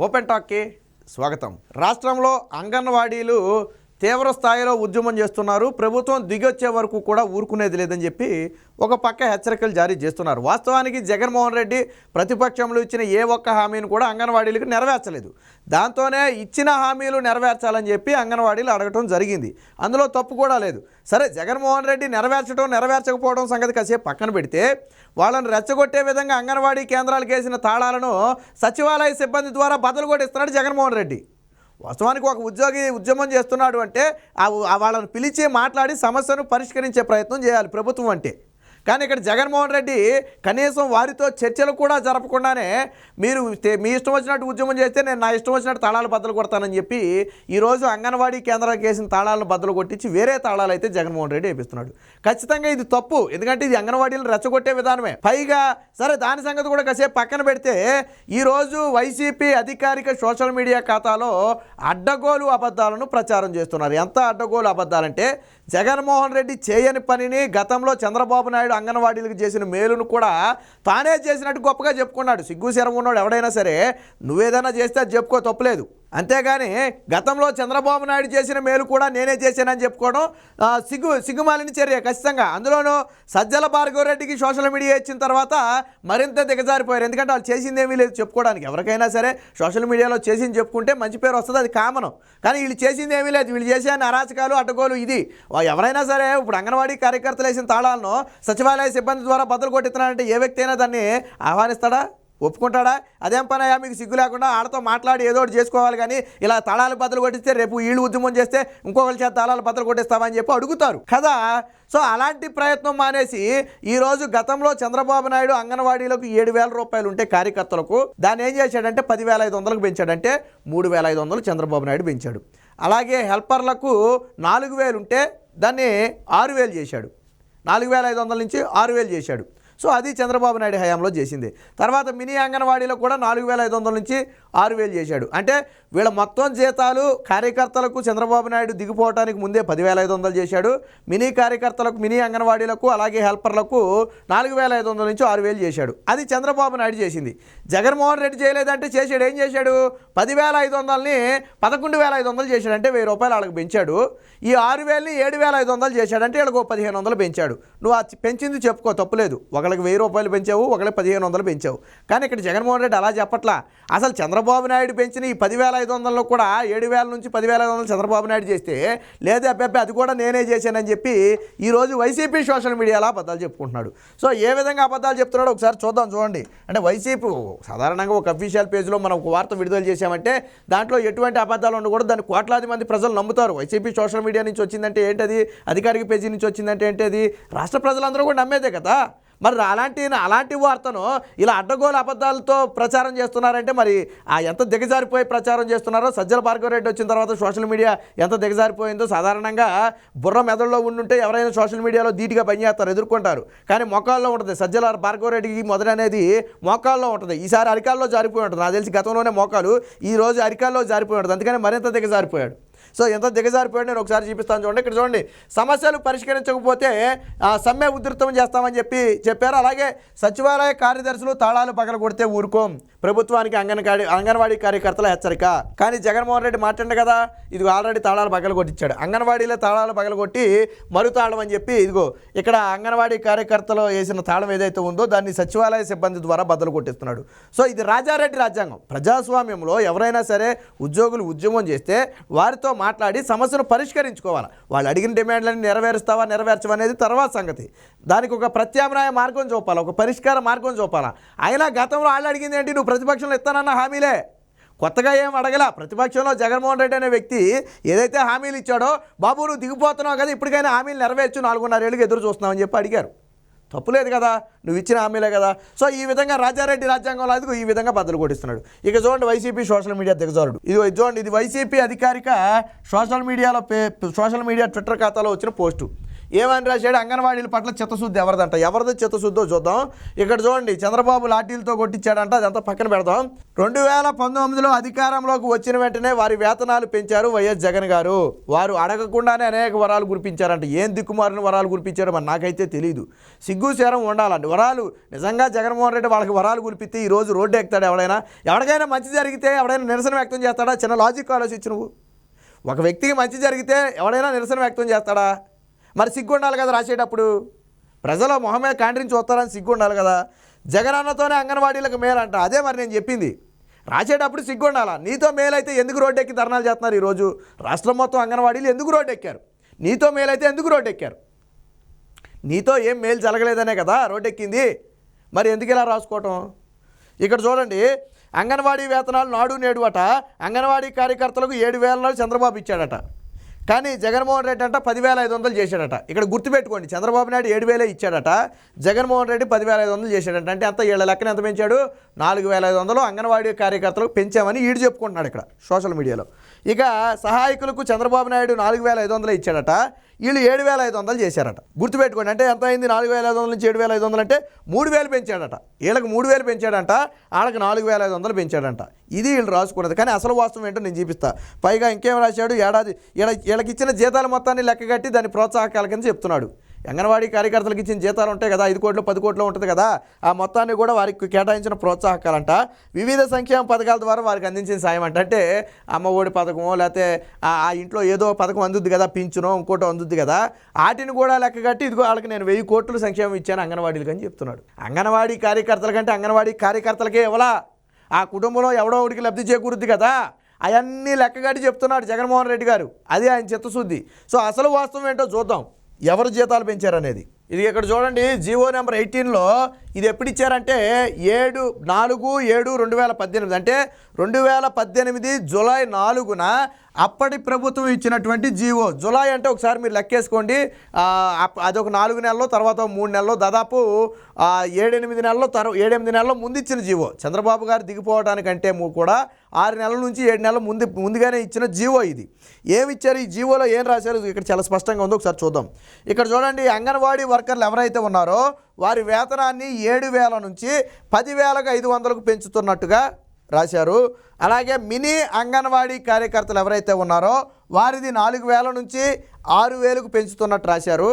Open టాక్కి స్వాగతం. రాష్ట్రంలో అంగన్వాడీలు తీవ్ర స్థాయిలో ఉద్యమం చేస్తున్నారు. ప్రభుత్వం దిగొచ్చే వరకు కూడా ఊరుకునేది లేదని చెప్పి ఒక పక్క హెచ్చరికలు జారీ చేస్తున్నారు. వాస్తవానికి జగన్మోహన్ రెడ్డి ప్రతిపక్షంలో ఇచ్చిన ఏ ఒక్క హామీని కూడా అంగన్వాడీలకు నెరవేర్చలేదు. దాంతోనే ఇచ్చిన హామీలు నెరవేర్చాలని చెప్పి అంగన్వాడీలు అడగటం జరిగింది. అందులో తప్పు కూడా లేదు. సరే, జగన్మోహన్ రెడ్డి నెరవేర్చకపోవడం సంగతి కాసేపు పక్కన పెడితే, వాళ్ళని రెచ్చగొట్టే విధంగా అంగన్వాడీ కేంద్రాలకు వేసిన తాళాలను సచివాలయ సిబ్బంది ద్వారా బదులు కొట్టిస్తున్నాడు జగన్మోహన్ రెడ్డి. వాస్తవానికి ఒక ఉద్యోగి ఉద్యమం చేస్తున్నాడు అంటే వాళ్ళని పిలిచి మాట్లాడి సమస్యను పరిష్కరించే ప్రయత్నం చేయాలి ప్రభుత్వం అంటే. కానీ ఇక్కడ జగన్మోహన్ రెడ్డి కనీసం వారితో చర్చలు కూడా జరపకుండానే మీరు మీ ఇష్టం వచ్చినట్టు ఉద్యమం చేస్తే నేను నా ఇష్టం వచ్చినట్టు తాళాలు బద్దలు కొడతానని చెప్పి ఈరోజు అంగన్వాడీ కేంద్రాలకు వేసిన తాళాలను బద్దలు కొట్టించి వేరే తాళాలు అయితే జగన్మోహన్ రెడ్డి వేపిస్తున్నాడు. ఖచ్చితంగా ఇది తప్పు. ఎందుకంటే ఇది అంగన్వాడీలను రెచ్చగొట్టే విధానమే. పైగా సరే, దాని సంగతి కూడా కాసేపు పక్కన పెడితే, ఈరోజు వైసీపీ అధికారిక సోషల్ మీడియా ఖాతాలో అడ్డగోలు అబద్ధాలను ప్రచారం చేస్తున్నారు. ఎంత అడ్డగోలు అబద్ధాలంటే, జగన్మోహన్ రెడ్డి చేయని పనిని గతంలో చంద్రబాబు నాయుడు అంగన్వాడీలకు చేసిన మేలును కూడా తానే చేసినట్టు గొప్పగా చెప్పుకున్నాడు. సిగ్గు శరం ఉన్నవాడు ఎవడైనా సరే నువ్వేదైనా చేస్తే అది చెప్పుకో, తప్పులేదు. అంతేగాని గతంలో చంద్రబాబు నాయుడు చేసిన మేలు కూడా నేనే చేశానని చెప్పుకోవడం సిగ్గుమాలిన చర్య ఖచ్చితంగా. అందులోనూ సజ్జల భార్గవరెడ్డికి సోషల్ మీడియా ఇచ్చిన తర్వాత మరింత దిగజారిపోయారు. ఎందుకంటే వాళ్ళు చేసింది ఏమీ లేదు చెప్పుకోవడానికి. ఎవరికైనా సరే సోషల్ మీడియాలో చేసింది చెప్పుకుంటే మంచి పేరు వస్తుంది, అది కామన్. కానీ వీళ్ళు చేసింది ఏమీ లేదు. వీళ్ళు చేసే అరాచకాలు, అడ్డగోలు ఇది. ఎవరైనా సరే ఇప్పుడు అంగన్వాడీ కార్యకర్తలు వేసిన తాళాలను సచివాలయ సిబ్బంది ద్వారా బదులు కొట్టిస్తున్నారంటే ఏ వ్యక్తి అయినా దాన్ని ఆహ్వానిస్తాడా, ఒప్పుకుంటాడా? అదేం పనయా, మీకు సిగ్గు లేకుండా ఆడతో మాట్లాడి ఏదో ఒకటి చేసుకోవాలి, కానీ ఇలా తాళాలు బద్దలు కొట్టిస్తే రేపు వీళ్ళు ఉద్యమం చేస్తే ఇంకొకరి చేత తాళాలు బద్దలు కొట్టిస్తామని చెప్పి అడుగుతారు కదా. సో అలాంటి ప్రయత్నం మానేసి ఈరోజు గతంలో చంద్రబాబు నాయుడు అంగన్వాడీలకు 7,000 రూపాయలు ఉంటే కార్యకర్తలకు దాన్ని ఏం చేశాడంటే 10,500కు పెంచాడంటే 3,500 చంద్రబాబు నాయుడు పెంచాడు. అలాగే హెల్పర్లకు 4,000 ఉంటే దాన్ని 6,000 చేశాడు. 4,500 నుంచి 6,000 చేశాడు. సో అది చంద్రబాబు నాయుడు హయాంలో చేసింది. తర్వాత మినీ అంగన్వాడీలో కూడా 4,500 నుంచి 6,000 చేశాడు. అంటే వీళ్ళ మొత్తం జీతాలు కార్యకర్తలకు చంద్రబాబు నాయుడు దిగిపోవడానికి ముందే 10,500 చేశాడు. మినీ కార్యకర్తలకు, మినీ అంగన్వాడీలకు, అలాగే హెల్పర్లకు 4,500 నుంచి 6,000 చేశాడు. అది చంద్రబాబు నాయుడు చేసింది. జగన్మోహన్ రెడ్డి చేయలేదంటే చేశాడు. ఏం చేశాడు? 10,500ని 11,500 చేశాడు. అంటే 1,000 రూపాయలు వాళ్ళకి పెంచాడు. ఈ 6,000ని 7,500 చేశాడంటే వీళ్ళకు 1,500 పెంచాడు. నువ్వు ఆ పెంచింది చెప్పుకో, తప్పులేదు. ఒకళ్ళకి 1,000 రూపాయలు పెంచావు, ఒకళ్ళకి 1,500 పెంచావు. కానీ ఇక్కడ జగన్మోహన్ రెడ్డి అలా చెప్పట్లా. అసలు చంద్రబాబు నాయుడు పెంచిన ఈ 10,500 కూడా 7,000 నుంచి 10,500 చంద్రబాబు నాయుడు చేస్తే, లేదా అబ్బాయి అది కూడా నేనే చేశానని చెప్పి ఈరోజు వైసీపీ సోషల్ మీడియాలో అబద్ధాలు చెప్పుకుంటున్నాడు. సో ఏ విధంగా అబద్ధాలు చెప్తున్నాడో ఒకసారి చూద్దాం. చూడండి. అంటే వైసీపీ సాధారణంగా ఒక అఫీషియల్ పేజ్లో మనం ఒక వార్త విడుదల చేశామంటే దాంట్లో ఎటువంటి అబద్ధాలు ఉండకూడదు. దాన్ని కోట్లాది మంది ప్రజలు నమ్ముతారు. వైసీపీ సోషల్ మీడియా నుంచి వచ్చిందంటే ఏంటది, అధికారిక పేజీ నుంచి వచ్చిందంటే ఏంటది, రాష్ట్ర ప్రజలందరూ కూడా నమ్మేదే కదా. మరి అలాంటి వార్తను ఇలా అడ్డగోలు అబద్ధాలతో ప్రచారం చేస్తున్నారంటే మరి ఎంత దిగజారిపోయి ప్రచారం చేస్తున్నారో. సజ్జల భార్గవరెడ్డి వచ్చిన తర్వాత సోషల్ మీడియా ఎంత దిగజారిపోయిందో. సాధారణంగా బుర్ర మెదడులో ఉండుంటే ఎవరైనా సోషల్ మీడియాలో ధీటుగా పనిచేస్తారు, ఎదుర్కొంటారు. కానీ మోకాల్లో ఉంటుంది. సజ్జల భార్గవరెడ్డికి మొదటి అనేది మోకాల్లో ఉంటుంది. ఈసారి అరికాల్లో జారిపోయి ఉంటుంది. నాకు తెలిసి గతంలోనే మోకాలు, ఈరోజు అరికాల్లో జారిపోయి ఉంటుంది. అందుకని మరింత దిగజారిపోయాడు. సో ఎంత దిగజారిపోయాడు నేను ఒకసారి చూపిస్తాను. చూడండి. ఇక్కడ చూడండి. సమస్యలు పరిష్కరించకపోతే సమ్మె ఉధృతం చేస్తామని చెప్పారు. అలాగే సచివాలయ కార్యదర్శులు తాళాలు పగలగొడితే ఊరుకోం, ప్రభుత్వానికి అంగన్వాడీ కార్యకర్తల హెచ్చరిక. కానీ జగన్మోహన్ రెడ్డి మాట్లాడు కదా, ఇదిగో ఆల్రెడీ తాళాలు పగలగొట్టించాడు. అంగన్వాడీలో తాళాలు పగలగొట్టి మరు తాళం అని చెప్పి ఇదిగో ఇక్కడ అంగన్వాడీ కార్యకర్తలు వేసిన తాళం ఏదైతే ఉందో దాన్ని సచివాలయ సిబ్బంది ద్వారా బద్దలు కొట్టిస్తున్నాడు. సో ఇది రాజారెడ్డి రాజ్యాంగం. ప్రజాస్వామ్యంలో ఎవరైనా సరే ఉద్యోగులు ఉద్యమం చేస్తే వారితో మాట్లాడి సమస్యను పరిష్కరించుకోవాలి. వాళ్ళు అడిగిన డిమాండ్లను నెరవేర్చవా అనేది తర్వాత సంగతి. దానికి ఒక ప్రత్యామ్నాయ మార్గం చూపాలి, ఒక పరిష్కార మార్గం చూపాలా. అయినా గతంలో వాళ్ళు అడిగింది ఏంటి? నువ్వు ప్రతిపక్షంలో ఇస్తానన్న హామీలే, కొత్తగా ఏం అడగల. ప్రతిపక్షంలో జగన్మోహన్ రెడ్డి అనే వ్యక్తి ఏదైతే హామీలు ఇచ్చాడో, బాబు నువ్వు దిగిపోతున్నావు కదా, ఇప్పటికైనా హామీలు నెరవేర్చు, 4.5 ఏళ్ళకి ఎదురు చూస్తున్నావు అని చెప్పి అడిగారు. తప్పులేదు కదా, నువ్వు ఇచ్చిన హామీలే కదా. సో ఈ విధంగా రాజారెడ్డి రాజ్యాంగంలో అదిగో ఈ విధంగా బద్దలు కొట్టిస్తున్నాడు. ఇక చూడండి వైసీపీ సోషల్ మీడియా దిగజారుడు. ఇది చూడండి, ఇది వైసీపీ అధికారిక సోషల్ మీడియా ట్విట్టర్ ఖాతాలో వచ్చిన పోస్టు. ఏమని రాశాడు? అంగన్వాడీల పట్ల చిత్తశుద్ధి ఎవరిది చిత్తశుద్ధో చూద్దాం. ఇక్కడ చూడండి, చంద్రబాబు లాఠీలతో కొట్టించాడంట. అదంతా పక్కన పెడదాం. 2019లో అధికారంలోకి వచ్చిన వెంటనే వారి వేతనాలు పెంచారు వైఎస్ జగన్ గారు. వారు అడగకుండానే అనేక వరాలు కురిపించారంట. ఏం దిక్కుమారిన వరాలు కురిపించారో మరి నాకైతే తెలియదు. సిగ్గు శరం ఉండాలండి. వరాలు నిజంగా జగన్మోహన్ రెడ్డి వాళ్ళకి వరాలు కురిపిస్తే ఈరోజు రోడ్డు ఎక్కుతాడు ఎవడైనా? ఎవరికైనా మంచి జరిగితే ఎవడైనా నిరసన వ్యక్తం చేస్తాడా? చిన్న లాజిక్ ఆలోచించు నువ్వు. ఒక వ్యక్తికి మంచి జరిగితే ఎవడైనా నిరసన వ్యక్తం చేస్తాడా? మరి సిగ్గు ఉండాలి కదా రాసేటప్పుడు. ప్రజల మొహమే కాండ్రించి వస్తారని సిగ్గు ఉండాలి కదా. జగనన్నతోనే అంగన్వాడీలకు మేలంట. అదే మరి నేను చెప్పింది. రాసేటప్పుడు సిగ్గు ఉండాలా. నీతో మేలైతే ఎందుకు రోడ్డు ఎక్కి ధర్నాలు చేస్తున్నారు ఈరోజు? రాష్ట్రం మొత్తం అంగన్వాడీలు ఎందుకు రోడ్డు ఎక్కారు? నీతో మేలైతే ఎందుకు రోడ్డు ఎక్కారు? నీతో ఏం మేలు జరగలేదనే కదా రోడ్డు ఎక్కింది. మరి ఎందుకు ఇలా రాసుకోవటం? ఇక్కడ చూడండి, అంగన్వాడీ వేతనాలు నాడు నేడు అట. అంగన్వాడీ కార్యకర్తలకు 7,000 చంద్రబాబు ఇచ్చాడట. కానీ జగన్మోహన్ రెడ్డి అంట 10,500 చేశాడట. ఇక్కడ గుర్తుపెట్టుకోండి, చంద్రబాబు నాయుడు 7,000 ఇచ్చాడట, జగన్మోహన్ రెడ్డి 10,500 చేశాడట. అంటే అంత ఏళ్ళ లెక్కన ఎంత పెంచాడు? 4,500 అంగన్వాడీ కార్యకర్తలకు పెంచామని ఈడు చెప్పుకుంటున్నాడు ఇక్కడ సోషల్ మీడియాలో. ఇక సహాయకులకు చంద్రబాబు నాయుడు 4,500 ఇచ్చాడట, వీళ్ళు 7,500 చేశారట. గుర్తుపెట్టుకోండి, అంటే ఎంత అయింది? 4,500 నుంచి 7,500 అంటే 3,000 పెంచాడట. వీళ్ళకి 3,000 పెంచాడంట, వాళ్ళకి 4,500 పెంచాడంట. ఇది వీళ్ళు రాసుకున్నది. కానీ అసలు వాస్తవం ఏంటో నేను చూపిస్తా. పైగా ఇంకేం రాశాడు? ఏడాది వీళ్ళకి ఇచ్చిన జీతాల మొత్తాన్ని లెక్కగట్టి దాని ప్రోత్సాహకాల కింద చెప్తున్నాడు. అంగన్వాడీ కార్యకర్తలకు ఇచ్చిన జీతాలు ఉంటాయి కదా, 5 కోట్లు 10 కోట్లు ఉంటుంది కదా, ఆ మొత్తాన్ని కూడా వారికి కేటాయించిన ప్రోత్సాహకాలంట. వివిధ సంక్షేమ పథకాల ద్వారా వారికి అందించిన సాయం అంటే అమ్మ ఒడి పథకమో, లేకపోతే ఆ ఇంట్లో ఏదో పథకం అందుద్ది కదా, పింఛనో ఇంకోటో అందుద్ది కదా, వాటిని కూడా లెక్కగట్టి ఇదిగో వాళ్ళకి నేను 1000 కోట్లు సంక్షేమం ఇచ్చాను అంగన్వాడీలకు అని చెప్తున్నాడు. అంగన్వాడీ కార్యకర్తల కంటే అంగన్వాడీ కార్యకర్తలకే ఇవ్వలా, ఆ కుటుంబంలో ఎవడో ఒకడికి లబ్ధి చేకూరుద్ది కదా, అవన్నీ లెక్కగట్టి చెప్తున్నాడు జగన్మోహన్ రెడ్డి గారు. అది ఆయన చిత్తశుద్ధి. సో అసలు వాస్తవం ఏంటో చూద్దాం, ఎవరు జీతాలు పెంచారనేది. ఇది ఇక్కడ చూడండి, జీవో నెంబర్ 18లో ఇది ఎప్పుడు ఇచ్చారంటే 4/7/2018. అంటే 2018 జూలై 4న అప్పటి ప్రభుత్వం ఇచ్చినటువంటి జీవో. జూలై అంటే ఒకసారి మీరు లెక్కేసుకోండి, అదొక 4 నెలల్లో, తర్వాత 3 నెలల్లో, దాదాపు 7-8 నెలల్లో 7-8 నెలల్లో ముందు ఇచ్చిన జీవో. చంద్రబాబు గారు దిగిపోవడానికంటే కూడా 6 నెలల నుంచి 7 నెలల ముందుగానే ఇచ్చిన జీవో ఇది. ఏమి ఇచ్చారు? ఈ జీవోలో ఏం రాశారు? ఇక్కడ చాలా స్పష్టంగా ఉందో ఒకసారి చూద్దాం. ఇక్కడ చూడండి, అంగన్వాడీ వర్కర్లు ఎవరైతే ఉన్నారో వారి వేతనాన్ని 7,000 నుంచి 10,500కు పెంచుతున్నట్టుగా రాశారు. అలాగే మినీ అంగన్వాడీ కార్యకర్తలు ఎవరైతే ఉన్నారో వారిది 4,000 నుంచి 6,000కు పెంచుతున్నట్టు రాశారు.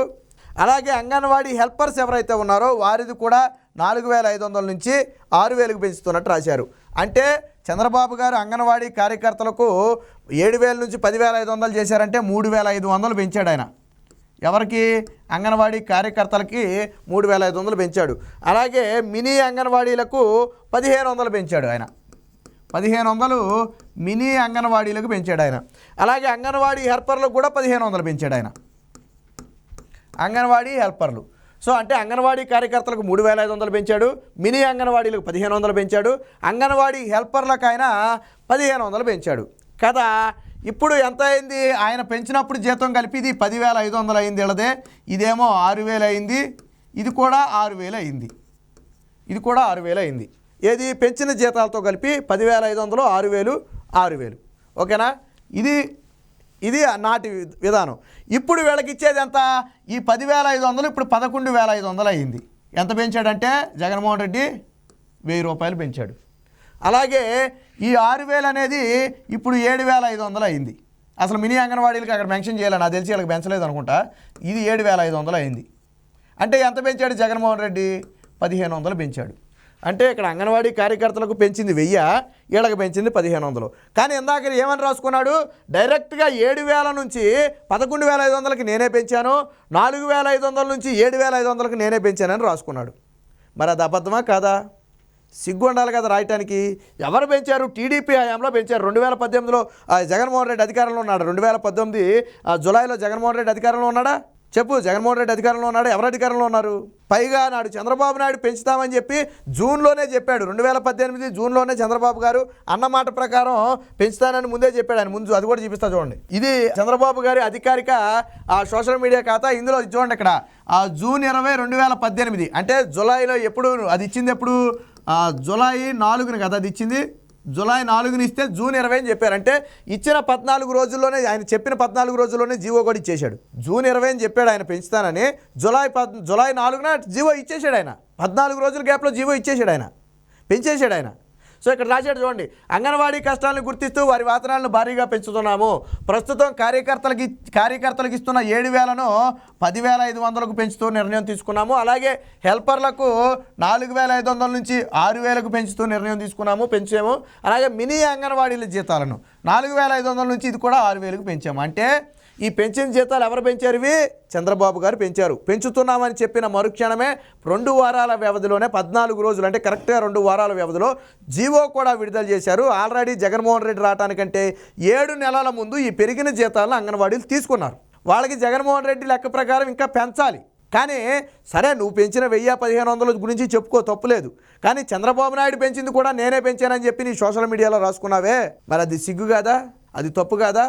అలాగే అంగన్వాడీ హెల్పర్స్ ఎవరైతే ఉన్నారో వారిది కూడా 4,500 నుంచి 6,000కు పెంచుతున్నట్టు రాశారు. అంటే చంద్రబాబు గారు అంగన్వాడీ కార్యకర్తలకు 7,000 నుంచి 10,500 చేశారంటే 3,500 పెంచాడు ఆయన. ఎవరికి? అంగన్వాడీ కార్యకర్తలకి 3,500 పెంచాడు. అలాగే మినీ అంగన్వాడీలకు 1,500 పెంచాడు ఆయన. 1,500 మినీ అంగన్వాడీలకు పెంచాడు ఆయన. అలాగే అంగన్వాడీ హెల్పర్లకు కూడా 1,500 పెంచాడు ఆయన. అంగన్వాడీ హెల్పర్లు. సో అంటే అంగన్వాడీ కార్యకర్తలకు 3,500 పెంచాడు, మినీ అంగన్వాడీలకు 1,500 పెంచాడు, అంగన్వాడీ హెల్పర్లకు ఆయన 1,500 పెంచాడు కదా. ఇప్పుడు ఎంత అయింది? ఆయన పెంచినప్పుడు జీతం కలిపి ఇది 10,500 అయింది వీళ్ళదే, ఇదేమో 6,000 అయింది, ఇది కూడా 6,000 అయింది, ఇది కూడా 6,000 అయింది. ఏది? పెంచిన జీతాలతో కలిపి 10,500, 6,000, 6,000. ఓకేనా? ఇది నాటి విధానం. ఇప్పుడు వీళ్ళకి ఇచ్చేది ఎంత? ఈ 10,500 ఇప్పుడు 11,500 అయింది. ఎంత పెంచాడంటే జగన్మోహన్ రెడ్డి 1,000 రూపాయలు పెంచాడు. అలాగే ఈ 6,000 అనేది ఇప్పుడు 7,500 అయింది. అసలు మినీ అంగన్వాడీలకి అక్కడ మెన్షన్ చేయాలని నాకు తెలిసి వాళ్ళకి పెంచలేదు అనుకుంటా. ఇది 7,500 అయింది. అంటే ఎంత పెంచాడు జగన్మోహన్ రెడ్డి? 1,500 పెంచాడు. అంటే ఇక్కడ అంగన్వాడీ కార్యకర్తలకు పెంచింది 1000, వీళ్ళకి పెంచింది 1,500. కానీ ఇందాక ఏమని రాసుకున్నాడు? డైరెక్ట్గా 7,000 నుంచి 11,500కి నేనే పెంచాను, 4,500 నుంచి 7,500కి నేనే పెంచానని రాసుకున్నాడు. మరి అది అబద్ధమా కాదా? సిగ్గు ఉండాలి కదా రాయటానికి. ఎవరు పెంచారు? టీడీపీ హయాంలో పెంచారు. 2018లో జగన్మోహన్ రెడ్డి అధికారంలో ఉన్నాడు. 2018 జూలైలో జగన్మోహన్ రెడ్డి అధికారంలో ఉన్నాడా? చెప్పు. జగన్మోహన్ రెడ్డి అధికారంలో ఉన్నాడా? ఎవరు అధికారంలో ఉన్నారు? పైగా నాడు చంద్రబాబు నాయుడు పెంచుతామని చెప్పి జూన్లోనే చెప్పాడు. 2018 జూన్లోనే చంద్రబాబు గారు అన్నమాట ప్రకారం పెంచుతానని ముందే చెప్పాడు ఆయన. ముందు అది కూడా చూపిస్తా చూడండి. ఇది చంద్రబాబు గారి అధికారిక సోషల్ మీడియా ఖాతా. ఇందులో చూడండి, ఇక్కడ జూన్ 20, 2018 అంటే జూలైలో ఎప్పుడు అది ఇచ్చింది? ఎప్పుడు? జూలై 4న కదా అది ఇచ్చింది. జూలై 4ని ఇస్తే జూన్ 20 అని చెప్పారు. అంటే ఇచ్చిన 14 రోజుల్లోనే, ఆయన చెప్పిన 14 రోజుల్లోనే జీవో కూడా ఇచ్చేశాడు. జూన్ 20 అని చెప్పాడు ఆయన పెంచుతానని, జూలై 4న జీవో ఇచ్చేసాడు ఆయన. 14 రోజుల గ్యాప్లో జీవో ఇచ్చేసాడు ఆయన, పెంచేసాడు ఆయన. సో ఇక్కడ రాశాడు చూడండి, అంగన్వాడీ కష్టాలను గుర్తిస్తూ వారి వేతనాలను భారీగా పెంచుతున్నాము. ప్రస్తుతం కార్యకర్తలకు ఇస్తున్న 7,000ను 10,500కు పెంచుతూ నిర్ణయం తీసుకున్నాము. అలాగే హెల్పర్లకు 4,500 నుంచి 6,000కు పెంచుతూ నిర్ణయం పెంచాము. అలాగే మినీ అంగన్వాడీల జీతాలను 4,500 నుంచి ఇది కూడా 6,000కు పెంచాము. అంటే ఈ పెంచిన జీతాలు ఎవరు పెంచారు? ఇవి చంద్రబాబు గారు పెంచారు. పెంచుతున్నామని చెప్పిన మరుక్షణమే 2 వారాల వ్యవధిలోనే 14 రోజులు, అంటే కరెక్ట్గా 2 వారాల వ్యవధిలో జీవో కూడా విడుదల చేశారు. ఆల్రెడీ జగన్మోహన్ రెడ్డి రావడానికంటే 7 నెలల ముందు ఈ పెరిగిన జీతాలను అంగన్వాడీలు తీసుకున్నారు. వాళ్ళకి జగన్మోహన్ రెడ్డి లెక్క ప్రకారం ఇంకా పెంచాలి. కానీ సరే, నువ్వు పెంచిన 1000-1500 గురించి చెప్పుకో, తప్పులేదు. కానీ చంద్రబాబు నాయుడు పెంచింది కూడా నేనే పెంచానని చెప్పి నీ సోషల్ మీడియాలో రాసుకున్నావే, మరి అది సిగ్గు కాదా? అది తప్పు కాదా?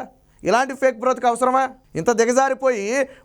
ఇలాంటి ఫేక్ బ్రతుకు అవసరమా? ఇంత దిగజారిపోయి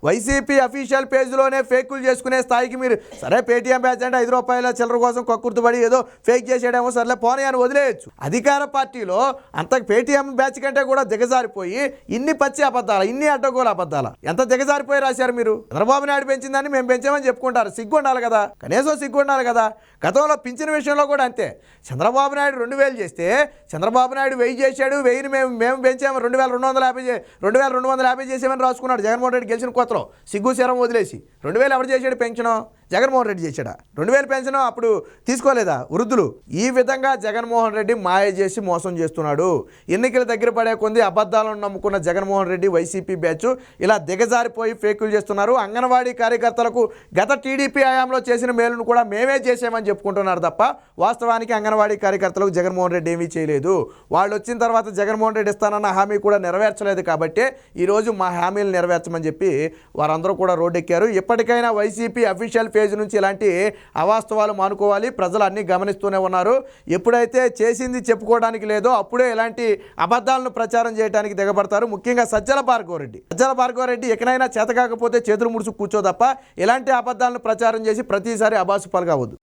వైసీపీ అఫీషియల్ పేజ్లోనే ఫేకులు చేసుకునే స్థాయికి మీరు, సరే పేటీఎం బ్యాచ్ అంటే 5 రూపాయల చిల్లర కోసం కక్కుర్తుపడి ఏదో ఫేక్ చేసేయడమో సర్లే పోనీ అని వదిలేయచ్చు. అధికార పార్టీలో అంత పేటీఎం బ్యాచ్ కంటే కూడా దిగజారిపోయి ఇన్ని పచ్చి అబద్ధాలు, ఇన్ని అడ్డగోలు అబద్ధాలు, ఎంత దిగజారిపోయి రాశారు మీరు. చంద్రబాబు నాయుడు పెంచిందని మేము పెంచామని చెప్పుకుంటారు. సిగ్గు ఉండాలి కదా, కనీసం సిగ్గు ఉండాలి కదా. గతంలో పింఛన్ విషయంలో కూడా అంతే. చంద్రబాబు నాయుడు 2,000 చేస్తే చంద్రబాబు నాయుడు 1000 చేశాడు, 1000ని మేము పెంచాము, 2,250 చేసామని రాసుకున్నాడు జగన్మోహన్ రెడ్డి గెలిచిన కొత్తలో. సిగ్గు శరం వదిలేసి 2,000 ఎవరు చేశాడు పెన్షను? జగన్మోహన్ రెడ్డి చేశాడా? 2,000 పెన్షన్ అప్పుడు తీసుకోలేదా వృద్ధులు? ఈ విధంగా జగన్మోహన్ రెడ్డి మాయ చేసి మోసం చేస్తున్నాడు. ఎన్నికల దగ్గర పడే కొంది అబద్ధాలను నమ్ముకున్న జగన్మోహన్ రెడ్డి వైసీపీ బ్యాచ్ ఇలా దిగజారిపోయి ఫేకులు చేస్తున్నారు. అంగన్వాడీ కార్యకర్తలకు గత టీడీపీ హయాంలో చేసిన మేలును కూడా మేమే చేసామని చెప్పుకుంటున్నారు తప్ప వాస్తవానికి అంగన్వాడీ కార్యకర్తలకు జగన్మోహన్ రెడ్డి ఏమీ చేయలేదు. వాళ్ళు వచ్చిన తర్వాత జగన్మోహన్ రెడ్డి ఇస్తానన్న హామీ కూడా నెరవేర్చలేదు. కాబట్టి ఈరోజు మా హామీలు నెరవేర్చమని చెప్పి వారందరూ కూడా రోడ్డెక్కారు. ఇప్పటికైనా వైసీపీ అఫీషియల్ పేజ్ నుంచి ఇలాంటి అవాస్తవాలు మానుకోవాలి. ప్రజలు అన్నీ గమనిస్తూనే ఉన్నారు. ఎప్పుడైతే చేసింది చెప్పుకోవడానికి లేదో అప్పుడే ఇలాంటి అబద్ధాలను ప్రచారం చేయడానికి దిగబడతారు. ముఖ్యంగా సజ్జల భార్గవరెడ్డి ఎక్కడైనా చేత కాకపోతే చేతులు ముడుచు కూర్చో తప్ప ఇలాంటి అబద్ధాలను ప్రచారం చేసి ప్రతిసారి అబాసుపాలు కావద్దు.